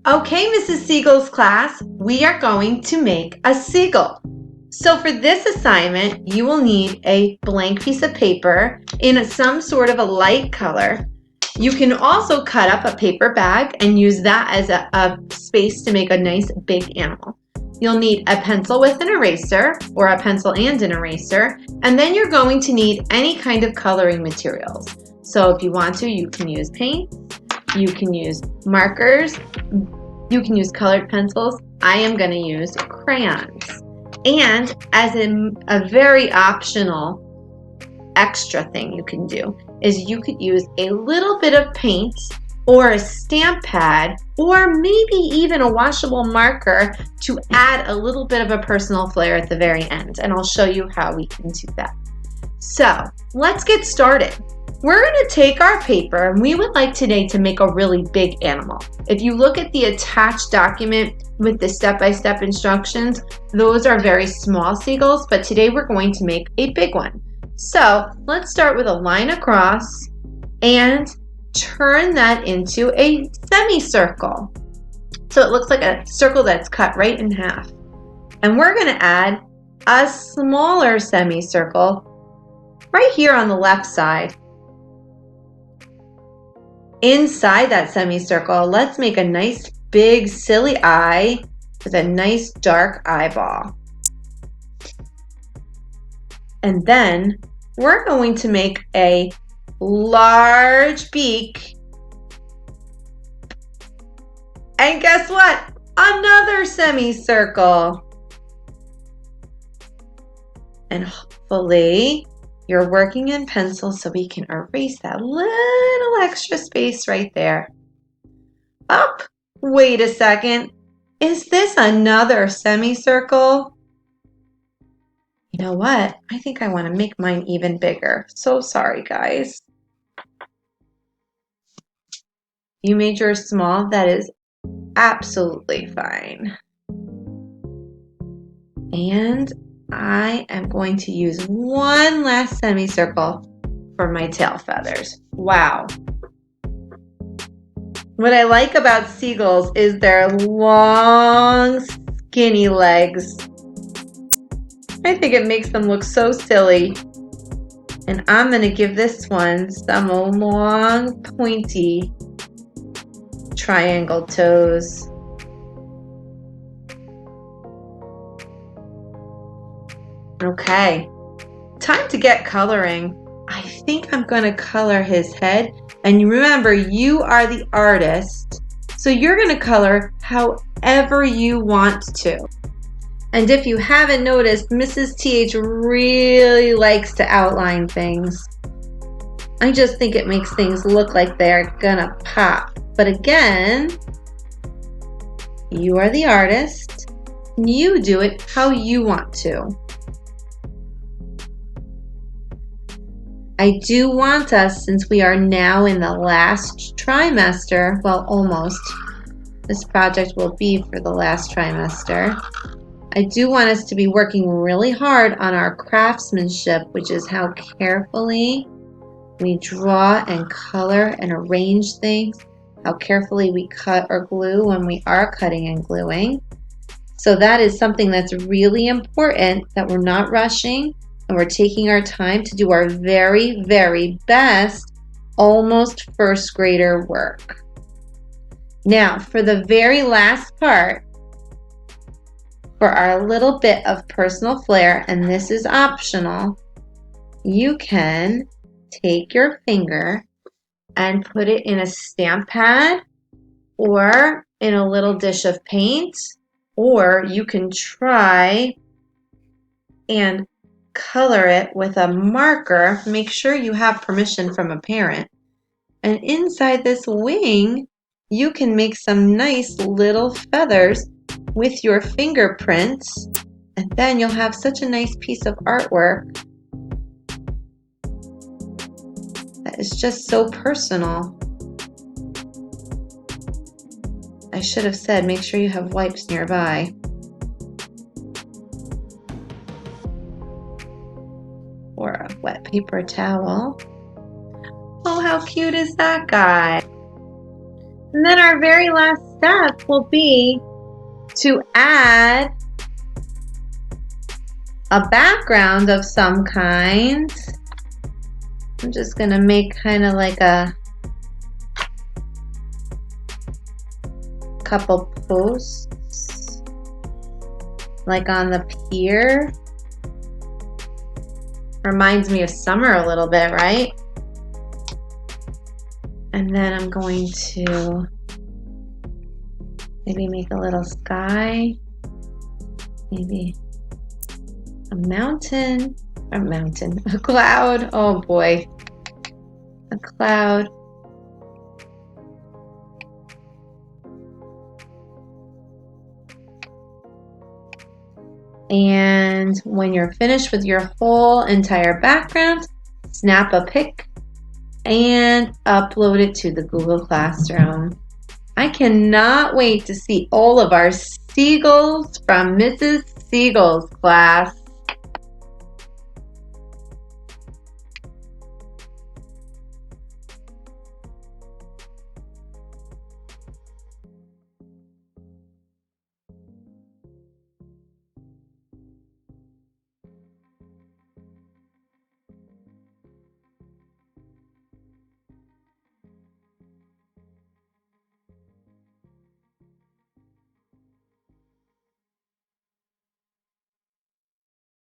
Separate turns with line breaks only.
Okay, Mrs. Segal's class, we are going to make a seagull. So for this assignment, you will need a blank piece of paper in some sort of a light color. You can also cut up a paper bag and use that as a space to make a nice big animal. You'll need a pencil with an eraser or a pencil and an eraser, and then you're going to need any kind of coloring materials. So if you want to, you can use paint, you can use markers, you can use colored pencils. I am going to use crayons. And as a very optional extra thing you can do is you could use a little bit of paint or a stamp pad or maybe even a washable marker to add a little bit of a personal flair at the very end. And I'll show you how we can do that. So let's get started. We're going to take our paper and we would like today to make a really big animal. If you look at the attached document with the step-by-step instructions, those are very small seagulls, but today we're going to make a big one. So let's start with a line across and turn that into a semicircle. So it looks like a circle that's cut right in half. And we're going to add a smaller semicircle right here on the left side. Inside that semicircle, let's make a nice big silly eye with a nice dark eyeball. And then we're going to make a large beak. And guess what? Another semicircle. And hopefully you're working in pencil so we can erase that little extra space right there. Up. Wait a second. Is this another semicircle? You know what? I think I want to make mine even bigger. So sorry, guys. You made yours small. That is absolutely fine. And I am going to use one last semicircle for my tail feathers. Wow. What I like about seagulls is their long, skinny legs. I think it makes them look so silly. And I'm going to give this one some long, pointy triangle toes. Okay, time to get coloring. I think I'm going to color his head. And remember, you are the artist, so you're going to color however you want to. And if you haven't noticed, Mrs. TH really likes to outline things. I just think it makes things look like they're gonna pop. But again, you are the artist. You do it how you want to. I do want us, since we are now in the last trimester, well, almost. This project will be for the last trimester. I do want us to be working really hard on our craftsmanship, which is how carefully we draw and color and arrange things, how carefully we cut or glue when we are cutting and gluing. So that is something that's really important, that we're not rushing and we're taking our time to do our very, very best, almost first grader work. Now, for the very last part, for our little bit of personal flair, and this is optional, you can take your finger and put it in a stamp pad or in a little dish of paint, or you can try and color it with a marker. Make sure you have permission from a parent. And inside this wing, you can make some nice little feathers with your fingerprints, and then you'll have such a nice piece of artwork that is just so personal. I should have said make sure you have wipes nearby. Or a wet paper towel. Oh, how cute is that guy? And then our very last steps will be to add a background of some kind. I'm just gonna make kind of like a couple posts, like on the pier. Reminds me of summer a little bit, right? And then I'm going to maybe make a little sky, maybe a mountain, a cloud. Oh boy, a cloud. And when you're finished with your whole entire background, snap a pic and upload it to the Google Classroom. I cannot wait to see all of our Seagulls from Mrs. Segal's class.